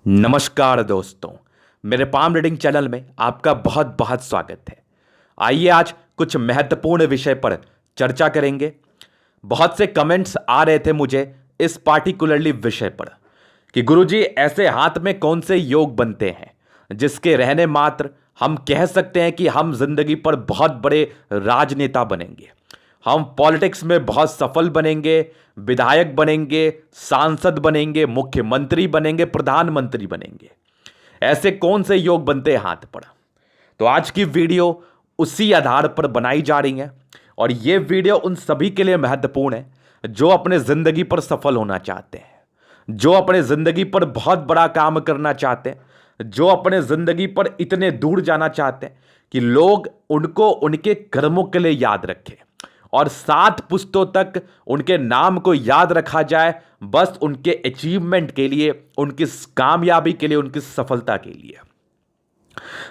नमस्कार दोस्तों, मेरे पाम रीडिंग चैनल में आपका बहुत बहुत स्वागत है। आइए आज कुछ महत्वपूर्ण विषय पर चर्चा करेंगे। बहुत से कमेंट्स आ रहे थे मुझे इस पार्टिकुलरली विषय पर कि गुरुजी ऐसे हाथ में कौन से योग बनते हैं जिसके रहने मात्र हम कह सकते हैं कि हम जिंदगी पर बहुत बड़े राजनेता बनेंगे, हम पॉलिटिक्स में बहुत सफल बनेंगे, विधायक बनेंगे, सांसद बनेंगे, मुख्यमंत्री बनेंगे, प्रधानमंत्री बनेंगे। ऐसे कौन से योग बनते हैं हाथ पर? तो आज की वीडियो उसी आधार पर बनाई जा रही है और यह वीडियो उन सभी के लिए महत्वपूर्ण है जो अपने जिंदगी पर सफल होना चाहते हैं, जो अपने जिंदगी पर बहुत बड़ा काम करना चाहते हैं, जो अपने जिंदगी पर इतने दूर जाना चाहते हैं कि लोग उनको उनके कर्मों के लिए याद रखें और 7 पुश्तों तक उनके नाम को याद रखा जाए, बस उनके अचीवमेंट के लिए, उनकी कामयाबी के लिए, उनकी सफलता के लिए।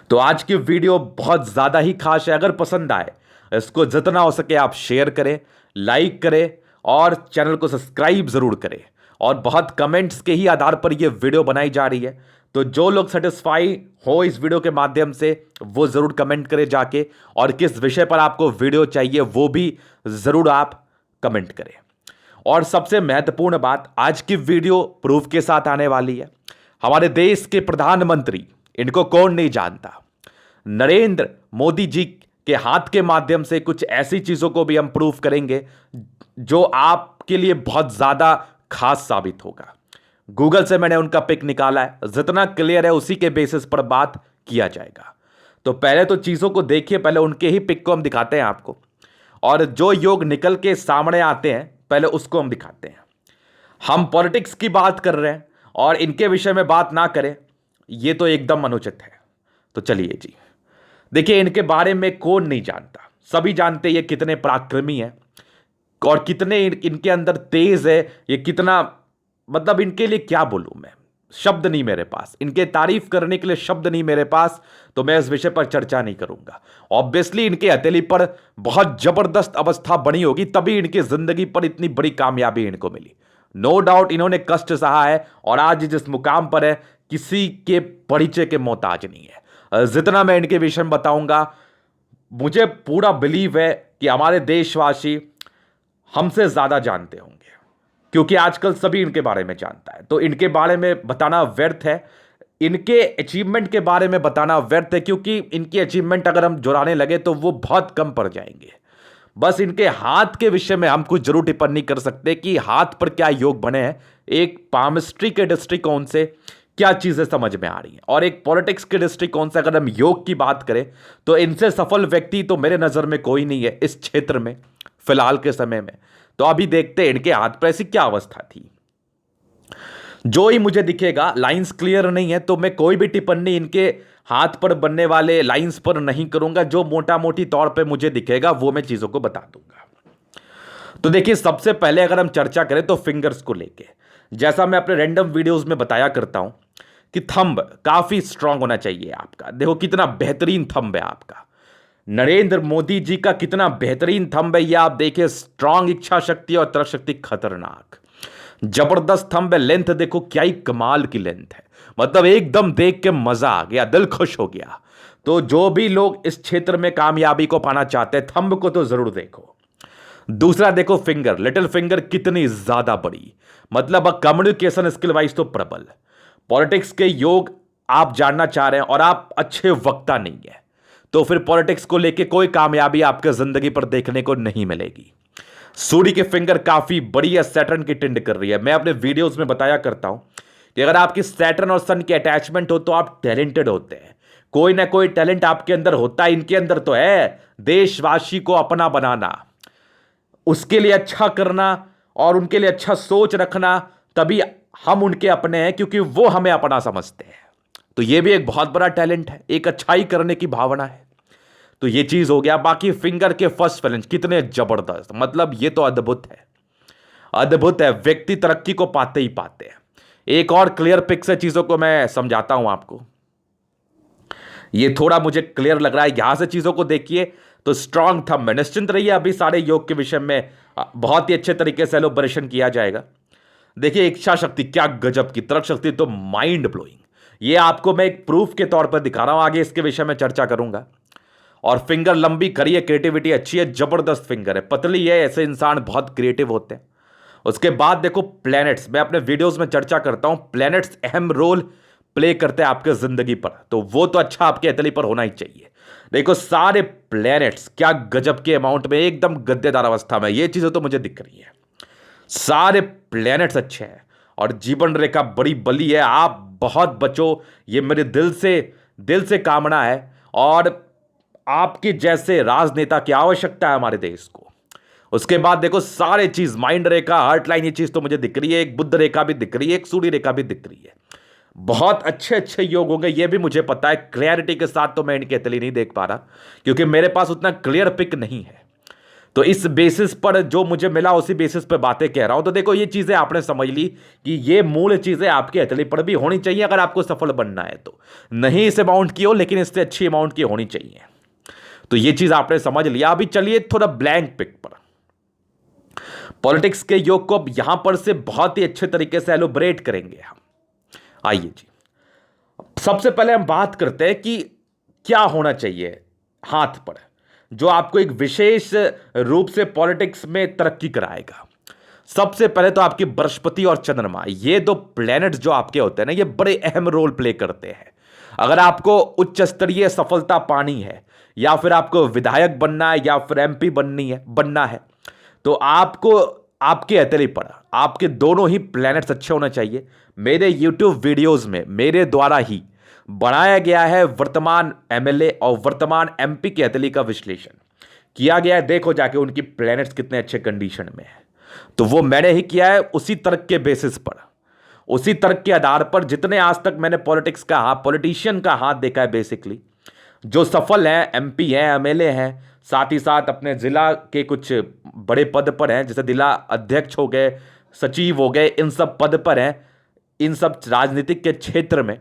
तो आज की वीडियो बहुत ज्यादा ही खास है। अगर पसंद आए इसको जितना हो सके आप शेयर करें, लाइक करें और चैनल को सब्सक्राइब जरूर करें। और बहुत कमेंट्स के ही आधार पर यह वीडियो बनाई जा रही है, तो जो लोग सेटिस्फाई हो इस वीडियो के माध्यम से वो जरूर कमेंट करें जाके, और किस विषय पर आपको वीडियो चाहिए वो भी जरूर आप कमेंट करें। और सबसे महत्वपूर्ण बात, आज की वीडियो प्रूफ के साथ आने वाली है। हमारे देश के प्रधानमंत्री, इनको कौन नहीं जानता, नरेंद्र मोदी जी के हाथ के माध्यम से कुछ ऐसी चीजों को भी हम प्रूफ करेंगे जो आपके लिए बहुत ज्यादा खास साबित होगा। गूगल से मैंने उनका पिक निकाला है, जितना क्लियर है उसी के बेसिस पर बात किया जाएगा। तो पहले तो चीजों को देखिए, पहले उनके ही पिक को हम दिखाते हैं आपको, और जो योग निकल के सामने आते हैं पहले उसको हम दिखाते हैं। हम पॉलिटिक्स की बात कर रहे हैं और इनके विषय में बात ना करें ये तो एकदम अनुचित है। तो चलिए जी, देखिए इनके बारे में कौन नहीं जानता, सभी जानते हैं ये कितने पराक्रमी हैं और कितने इनके अंदर तेज है, ये कितना, मतलब इनके लिए क्या बोलूं मैं, शब्द नहीं मेरे पास, इनके तारीफ करने के लिए शब्द नहीं मेरे पास। तो मैं इस विषय पर चर्चा नहीं करूंगा। ऑब्वियसली इनके हथेली पर बहुत जबरदस्त अवस्था बनी होगी, तभी इनकी जिंदगी पर इतनी बड़ी कामयाबी इनको मिली। नो डाउट इन्होंने कष्ट सहा है और आज जिस मुकाम पर है किसी के परिचय के मोहताज नहीं है। जितना मैं इनके विषय में बताऊंगा, मुझे पूरा बिलीव है कि हमारे देशवासी हमसे ज्यादा जानते होंगे, क्योंकि आजकल सभी इनके बारे में जानता है। तो इनके बारे में बताना व्यर्थ है, इनके अचीवमेंट के बारे में बताना व्यर्थ है, क्योंकि इनके अचीवमेंट अगर हम जुड़ाने लगे तो वो बहुत कम पड़ जाएंगे। बस इनके हाथ के विषय में हम कुछ जरूर टिप्पणी कर सकते हैं कि हाथ पर क्या योग बने हैं, एक पामिस्ट्री के दृष्टिकोण से क्या चीजें समझ में आ रही हैं, और एक पॉलिटिक्स के दृष्टिकोण से अगर हम योग की बात करें तो इनसे सफल व्यक्ति तो मेरे नजर में कोई नहीं है इस क्षेत्र में फिलहाल के समय में। तो अभी देखते हैं इनके हाथ पर ऐसी क्या अवस्था थी। जो ही मुझे दिखेगा, लाइंस क्लियर नहीं है तो मैं कोई भी टिप्पणी इनके हाथ पर बनने वाले लाइंस पर नहीं करूंगा। जो मोटा मोटी तौर पे मुझे दिखेगा वो मैं चीजों को बता दूंगा। तो देखिए, सबसे पहले अगर हम चर्चा करें तो फिंगर्स को लेके, जैसा मैं अपने रैंडम वीडियोस में बताया करता हूं कि थंब काफी स्ट्रांग होना चाहिए आपका। देखो कितना बेहतरीन थंब है आपका, नरेंद्र मोदी जी का कितना बेहतरीन थंब है। यह आप देखिए, स्ट्रांग इच्छा शक्ति और तर्क शक्ति खतरनाक, जबरदस्त थंब है। लेंथ देखो क्या ही कमाल की लेंथ है, मतलब एकदम देख के मजा आ गया, दिल खुश हो गया। तो जो भी लोग इस क्षेत्र में कामयाबी को पाना चाहते हैं, थंब को तो जरूर देखो। दूसरा देखो फिंगर, लिटिल फिंगर कितनी ज्यादा बड़ी, मतलब कम्युनिकेशन स्किल वाइज तो प्रबल। पॉलिटिक्स के योग आप जानना चाह रहे हैं और आप अच्छे वक्ता नहीं है तो फिर पॉलिटिक्स को लेके कोई कामयाबी आपके जिंदगी पर देखने को नहीं मिलेगी। सूर्य की फिंगर काफी बड़ी है, सैटर्न की टिंड कर रही है। मैं अपने वीडियोस में बताया करता हूं कि अगर आपकी सैटर्न और सन की अटैचमेंट हो तो आप टैलेंटेड होते हैं, कोई ना कोई टैलेंट आपके अंदर होता है। इनके अंदर तो है देशवासी को अपना बनाना, उसके लिए अच्छा करना और उनके लिए अच्छा सोच रखना, तभी हम उनके अपने हैं, क्योंकि वो हमें अपना समझते हैं। तो ये भी एक बहुत बड़ा टैलेंट है, एक अच्छाई करने की भावना है। तो ये चीज हो गया। बाकी फिंगर के फर्स्ट फ्लैंज कितने जबरदस्त, मतलब ये तो अद्भुत है, अद्भुत है। व्यक्ति तरक्की को पाते ही पाते हैं। एक और क्लियर पिक से चीजों को मैं समझाता हूं आपको, ये थोड़ा मुझे क्लियर लग रहा है। यहां से चीजों को देखिए तो स्ट्रांग थंब में निश्चिंत रहिए, अभी सारे योग के विषय में बहुत ही अच्छे तरीके से एलोबरेशन किया जाएगा। देखिए इच्छा शक्ति क्या गजब की, तर्क शक्ति तो माइंड ब्लोइंग। ये आपको मैं एक प्रूफ के तौर पर दिखा रहा हूं, आगे इसके विषय में चर्चा करूंगा। और फिंगर लंबी करी है, क्रिएटिविटी अच्छी है, जबरदस्त फिंगर है, पतली है, ऐसे इंसान बहुत क्रिएटिव होते हैं। उसके बाद देखो प्लैनेट्स, मैं अपने वीडियोस में चर्चा करता हूं, प्लैनेट्स अहम रोल प्ले करते हैं आपके जिंदगी पर, तो वो तो अच्छा आपके हथेली पर होना ही चाहिए। देखो सारे प्लैनेट्स क्या गजब के अमाउंट में, एकदम गद्देदार अवस्था में, ये चीजें तो मुझे दिख रही है। सारे प्लैनेट्स अच्छे हैं और जीवन रेखा बड़ी बली है, आप बहुत बचो, ये मेरे दिल से कामना है। और आपके जैसे राजनेता की आवश्यकता है हमारे देश को। उसके बाद देखो सारे चीज, माइंड रेखा, हार्ट लाइन, ये चीज तो मुझे दिख रही है, एक बुद्ध रेखा भी दिख रही है, एक सूर्य रेखा भी दिख रही है। बहुत अच्छे अच्छे योग होंगे, ये भी मुझे पता है। क्लैरिटी के साथ तो मैं इनकी हथेली नहीं देख पा रहा क्योंकि मेरे पास उतना क्लियर पिक नहीं है, तो इस बेसिस पर जो मुझे मिला उसी बेसिस पर बातें कह रहा हूं। तो देखो ये चीजें आपने समझ ली कि ये मूल चीजें आपकी हथेली पर भी होनी चाहिए अगर आपको सफल बनना है तो। नहीं इस अमाउंट की हो, लेकिन इससे अच्छी अमाउंट की होनी चाहिए। तो ये चीज आपने समझ लिया। अभी चलिए थोड़ा ब्लैंक पिक पर, पॉलिटिक्स के योग को अब यहां पर से बहुत ही अच्छे तरीके से एलोबरेट करेंगे हम। आइए जी, सबसे पहले हम बात करते हैं कि क्या होना चाहिए हाथ पर जो आपको एक विशेष रूप से पॉलिटिक्स में तरक्की कराएगा। सबसे पहले तो आपकी बृहस्पति और चंद्रमा, ये दो प्लैनेट्स जो आपके होते हैं ना, ये बड़े अहम रोल प्ले करते हैं। अगर आपको उच्च स्तरीय सफलता पानी है, या फिर आपको विधायक बनना है, या फिर एमपी बनना है, तो आपको आपके हथेली पर आपके दोनों ही प्लैनेट्स अच्छे होने चाहिए। मेरे यूट्यूब वीडियोस में मेरे द्वारा ही बनाया गया है वर्तमान एमएलए और वर्तमान एमपी की हथेली का विश्लेषण किया गया है। देखो जाके उनकी प्लैनेट्स कितने अच्छे कंडीशन में है, तो वो मैंने ही किया है उसी तर्क के बेसिस पर, उसी तर्क के आधार पर। जितने आज तक मैंने पॉलिटिक्स का हाथ, पॉलिटिशियन का हाथ देखा है, बेसिकली जो सफल हैं, एमपी हैं, एमएलए हैं, साथ ही साथ अपने जिला के कुछ बड़े पद पर हैं, जैसे जिला अध्यक्ष हो गए, सचिव हो गए, इन सब पद पर हैं, इन सब राजनीतिक के क्षेत्र में।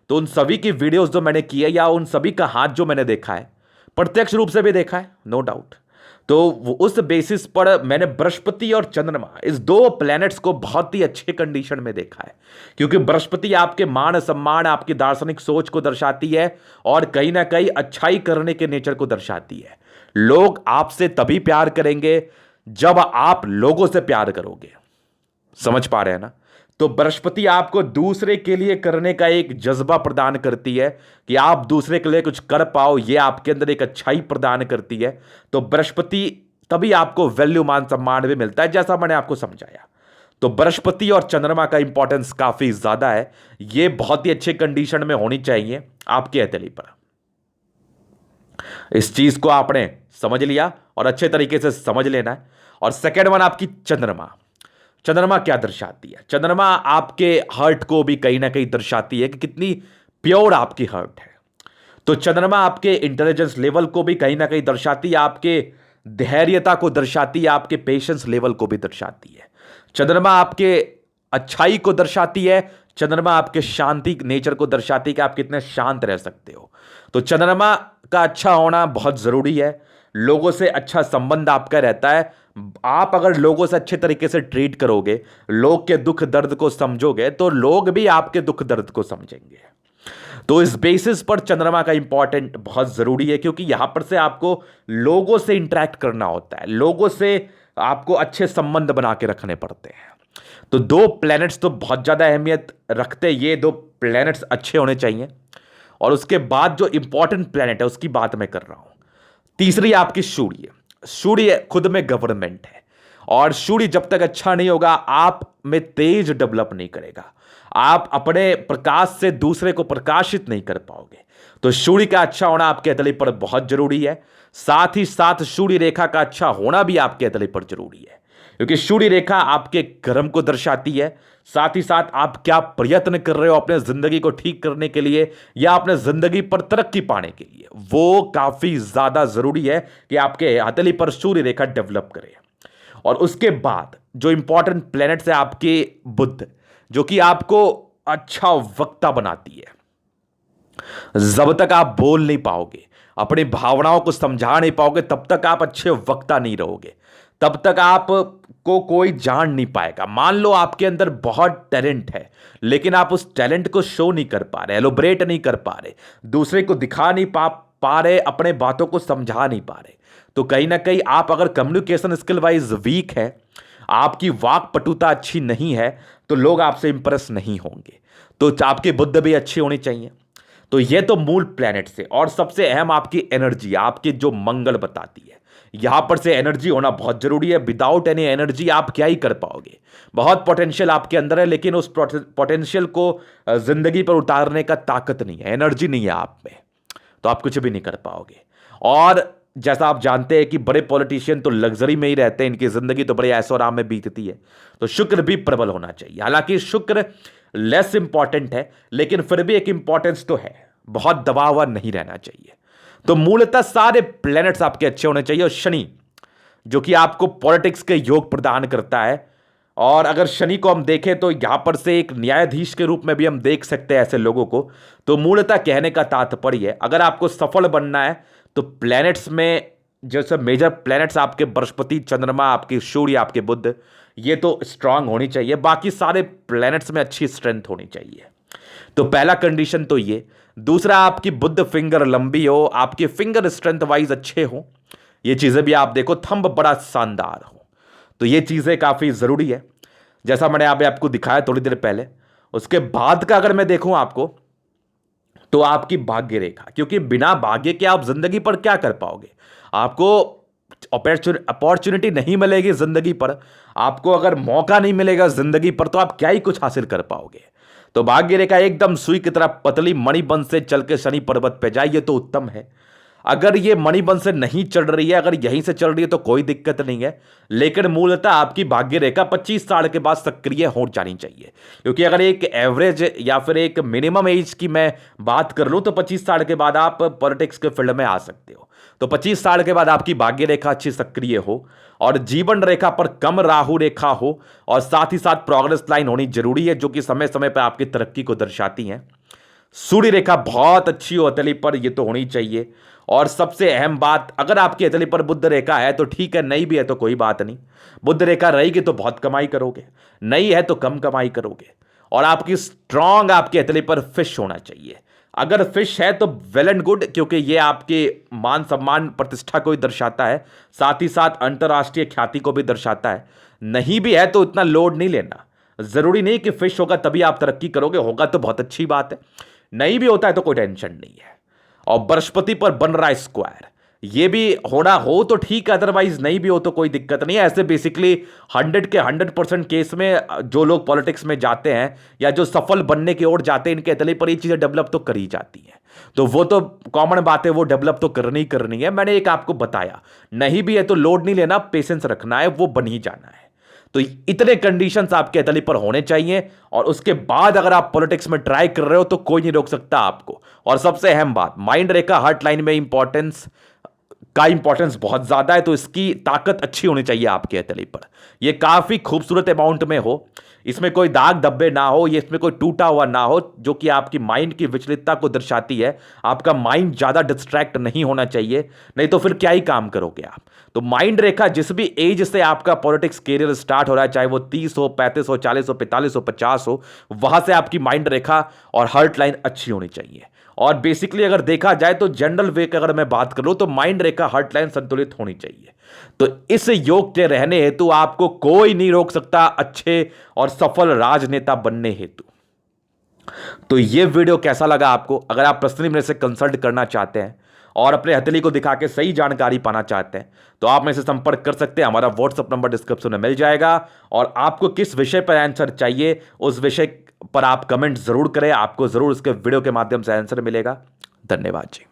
तो उन सभी की वीडियोस जो मैंने की है, या उन सभी का हाथ जो मैंने देखा है, प्रत्यक्ष रूप से भी देखा है, नो डाउट, तो उस बेसिस पर मैंने बृहस्पति और चंद्रमा, इस दो प्लैनेट्स को बहुत ही अच्छे कंडीशन में देखा है। क्योंकि बृहस्पति आपके मान सम्मान, आपकी दार्शनिक सोच को दर्शाती है, और कहीं ना कहीं अच्छाई करने के नेचर को दर्शाती है। लोग आपसे तभी प्यार करेंगे जब आप लोगों से प्यार करोगे। समझ पा रहे हैं ना? तो बृहस्पति आपको दूसरे के लिए करने का एक जज्बा प्रदान करती है कि आप दूसरे के लिए कुछ कर पाओ, ये आपके अंदर एक अच्छाई प्रदान करती है। तो बृहस्पति तभी आपको वैल्यू, मान सम्मान भी मिलता है, जैसा मैंने आपको समझाया। तो बृहस्पति और चंद्रमा का इंपॉर्टेंस काफी ज्यादा है, ये बहुत ही अच्छे कंडीशन में होनी चाहिए आपके हथेली पर। इस चीज को आपने समझ लिया और अच्छे तरीके से समझ लेना है। और सेकेंड वन आपकी चंद्रमा। चंद्रमा क्या दर्शाती है? चंद्रमा आपके हार्ट को भी कहीं ना कहीं दर्शाती है कि कितनी प्योर आपकी हार्ट है। तो चंद्रमा आपके इंटेलिजेंस लेवल को भी कहीं ना कहीं दर्शाती है, आपके धैर्यता को दर्शाती है, आपके पेशेंस लेवल को भी दर्शाती है। चंद्रमा आपके अच्छाई को दर्शाती है, चंद्रमा आपके शांति नेचर को दर्शाती है कि आप कितने शांत रह सकते हो। तो चंद्रमा का अच्छा होना बहुत जरूरी है। लोगों से अच्छा संबंध आपका रहता है। आप अगर लोगों से अच्छे तरीके से ट्रीट करोगे, लोग के दुख दर्द को समझोगे, तो लोग भी आपके दुख दर्द को समझेंगे। तो इस बेसिस पर चंद्रमा का इंपॉर्टेंट बहुत जरूरी है, क्योंकि यहां पर से आपको लोगों से इंटरेक्ट करना होता है, लोगों से आपको अच्छे संबंध बना के रखने पड़ते हैं। तो दो प्लैनेट्स तो बहुत ज्यादा अहमियत रखते हैं, ये दो प्लैनेट्स अच्छे होने चाहिए। और उसके बाद जो इंपॉर्टेंट प्लैनेट है उसकी बात मैं कर रहा हूं। तीसरी आपकी सूर्य। सूर्य खुद में गवर्नमेंट है, और सूर्य जब तक अच्छा नहीं होगा आप में तेज डेवलप नहीं करेगा, आप अपने प्रकाश से दूसरे को प्रकाशित नहीं कर पाओगे। तो सूर्य का अच्छा होना आपके हथेली पर बहुत जरूरी है। साथ ही साथ सूर्य रेखा का अच्छा होना भी आपके हथेली पर जरूरी है, क्योंकि सूर्य रेखा आपके कर्म को दर्शाती है। साथ ही साथ आप क्या प्रयत्न कर रहे हो अपने जिंदगी को ठीक करने के लिए, या अपने जिंदगी पर तरक्की पाने के लिए, वो काफी ज्यादा जरूरी है कि आपके हथेली पर सूर्य रेखा डेवलप करे। और उसके बाद जो इंपॉर्टेंट प्लैनेट्स है आपके बुध, जो कि आपको अच्छा वक्ता बनाती है। जब तक आप बोल नहीं पाओगे, अपनी भावनाओं को समझा नहीं पाओगे, तब तक आप अच्छे वक्ता नहीं रहोगे, तब तक आप को कोई जान नहीं पाएगा। मान लो आपके अंदर बहुत टैलेंट है, लेकिन आप उस टैलेंट को शो नहीं कर पा रहे, एलोब्रेट नहीं कर पा रहे, दूसरे को दिखा नहीं पा रहे, अपने बातों को समझा नहीं पा रहे, तो कहीं ना कहीं आप अगर कम्युनिकेशन स्किल वाइज वीक है, आपकी वाक पटुता अच्छी नहीं है, तो लोग आपसे इंप्रेस नहीं होंगे। तो आपकी बुद्धि भी अच्छी होनी चाहिए। तो ये तो मूल प्लैनेट से, और सबसे अहम आपकी एनर्जी, आपकी जो मंगल बताती है, यहां पर से एनर्जी होना बहुत जरूरी है। विदाउट एनी एनर्जी आप क्या ही कर पाओगे। बहुत पोटेंशियल आपके अंदर है, लेकिन उस पोटेंशियल को जिंदगी पर उतारने का ताकत नहीं है, एनर्जी नहीं है आप में, तो आप कुछ भी नहीं कर पाओगे। और जैसा आप जानते हैं कि बड़े पॉलिटिशियन तो लग्जरी में ही रहते हैं, इनकी जिंदगी तो बड़े ऐशो आराम में बीतती है। तो शुक्र भी प्रबल होना चाहिए। हालांकि शुक्र लेस इंपॉर्टेंट है, लेकिन फिर भी एक इंपॉर्टेंस तो है, बहुत दबा हुआ नहीं रहना चाहिए। तो मूलतः सारे प्लैनेट्स आपके अच्छे होने चाहिए। और शनि जो कि आपको पॉलिटिक्स के योग प्रदान करता है, और अगर शनि को हम देखें तो यहां पर से एक न्यायाधीश के रूप में भी हम देख सकते हैं ऐसे लोगों को। तो मूलतः कहने का तात्पर्य है, अगर आपको सफल बनना है तो प्लैनेट्स में जैसे मेजर प्लैनेट्स आपके बृहस्पति, चंद्रमा, आपकी सूर्य, आपके बुध, ये तो स्ट्रांग होनी चाहिए। बाकी सारे प्लैनेट्स में अच्छी स्ट्रेंथ होनी चाहिए। तो पहला कंडीशन तो ये। दूसरा, आपकी बुध फिंगर लंबी हो, आपके फिंगर स्ट्रेंथ वाइज अच्छे हो, ये चीजें भी आप देखो, थंब बड़ा शानदार हो, तो ये चीजें काफी जरूरी है, जैसा मैंने आपको दिखाया थोड़ी देर पहले। उसके बाद का अगर मैं देखूं आपको, तो आपकी भाग्य रेखा, क्योंकि बिना भाग्य के आप जिंदगी पर क्या कर पाओगे। आपको अपॉर्चुनिटी नहीं मिलेगी जिंदगी पर, आपको अगर मौका नहीं मिलेगा जिंदगी पर, तो आप क्या ही कुछ हासिल कर पाओगे। तो भाग्य रेखा एकदम सुई की तरह पतली मणिबंध से चल के शनि पर्वत पे जाइए तो उत्तम है। अगर ये मणिबंध से नहीं चढ़ रही है, अगर यहीं से चल रही है तो कोई दिक्कत नहीं है, लेकिन मूलतः आपकी भाग्य रेखा 25 साल के बाद सक्रिय हो जानी चाहिए। क्योंकि अगर एक एवरेज या फिर एक मिनिमम एज की मैं बात कर लूं तो 25 साल के बाद आप पॉलिटिक्स के फील्ड में आ सकते हो। तो 25 साल के बाद आपकी भाग्य रेखा अच्छी सक्रिय हो, और जीवन रेखा पर कम राहु रेखा हो, और साथ ही साथ प्रोग्रेस लाइन होनी जरूरी है, जो कि समय समय पर आपकी तरक्की को दर्शाती है। सूर्य रेखा बहुत अच्छी हो हथेली पर, यह तो होनी चाहिए। और सबसे अहम बात, अगर आपकी हथेली पर बुध रेखा है तो ठीक है, नहीं भी है तो कोई बात नहीं। बुध रेखा रहेगी तो बहुत कमाई करोगे, नहीं है तो कम कमाई करोगे। और आपकी स्ट्रांग आपकी हथेली पर फिश होना चाहिए। अगर फिश है तो वेल एंड गुड, क्योंकि ये आपके मान सम्मान प्रतिष्ठा को भी दर्शाता है, साथ ही साथ अंतर्राष्ट्रीय ख्याति को भी दर्शाता है। नहीं भी है तो इतना लोड नहीं लेना, जरूरी नहीं कि फिश होगा तभी आप तरक्की करोगे, होगा तो बहुत अच्छी बात है, नहीं भी होता है तो कोई टेंशन नहीं है। और बृहस्पति पर बन रहा है स्क्वायर, ये भी होना हो तो ठीक है, अदरवाइज नहीं भी हो तो कोई दिक्कत नहीं है। ऐसे बेसिकली 100 के 100% केस में जो लोग पॉलिटिक्स में जाते हैं या जो सफल बनने की ओर जाते हैं, इनके हथेली पर ये चीजें डेवलप तो करी जाती हैं। तो वो तो कॉमन बात है, वो डेवलप तो करनी करनी है। मैंने एक आपको बताया, नहीं भी है तो लोड नहीं लेना, पेशेंस रखना है, वो बन ही जाना है। तो इतने कंडीशंस आपके हथेली पर होने चाहिए, और उसके बाद अगर आप पॉलिटिक्स में ट्राई कर रहे हो तो कोई नहीं रोक सकता आपको। और सबसे अहम बात, माइंड रेखा हार्ट लाइन में इंपॉर्टेंस बहुत ज्यादा है, तो इसकी ताकत अच्छी होनी चाहिए आपके हथेली पर। यह काफी खूबसूरत अमाउंट में हो, इसमें कोई दाग धब्बे ना हो, ये इसमें कोई टूटा हुआ ना हो, जो कि आपकी माइंड की विचलितता को दर्शाती है। आपका माइंड ज्यादा डिस्ट्रैक्ट नहीं होना चाहिए, नहीं तो फिर क्या ही काम करोगे आप। तो माइंड रेखा जिस भी एज से आपका पॉलिटिक्स कैरियर स्टार्ट हो रहा है, चाहे वो 30 हो, 35 हो, 40 हो, 45 हो, 50 हो, वहां से आपकी माइंड रेखा और हार्ट लाइन अच्छी होनी चाहिए। और बेसिकली अगर देखा जाए तो जनरल वे की अगर मैं बात करूं तो माइंड रेखा हार्ट लाइन संतुलित होनी चाहिए। तो इस योग के रहने हेतु आपको कोई नहीं रोक सकता अच्छे और सफल राजनेता बनने हेतु। तो यह वीडियो कैसा लगा आपको? अगर आप पर्सनली मेरे से कंसल्ट करना चाहते हैं और अपने हथेली को दिखा के सही जानकारी पाना चाहते हैं तो आप मेरे से संपर्क कर सकते हैं। हमारा व्हाट्सएप नंबर डिस्क्रिप्शन में मिल जाएगा। और आपको किस विषय पर आंसर चाहिए उस विषय पर आप कमेंट जरूर करें, आपको जरूर इसके वीडियो के माध्यम से आंसर मिलेगा। धन्यवाद जी।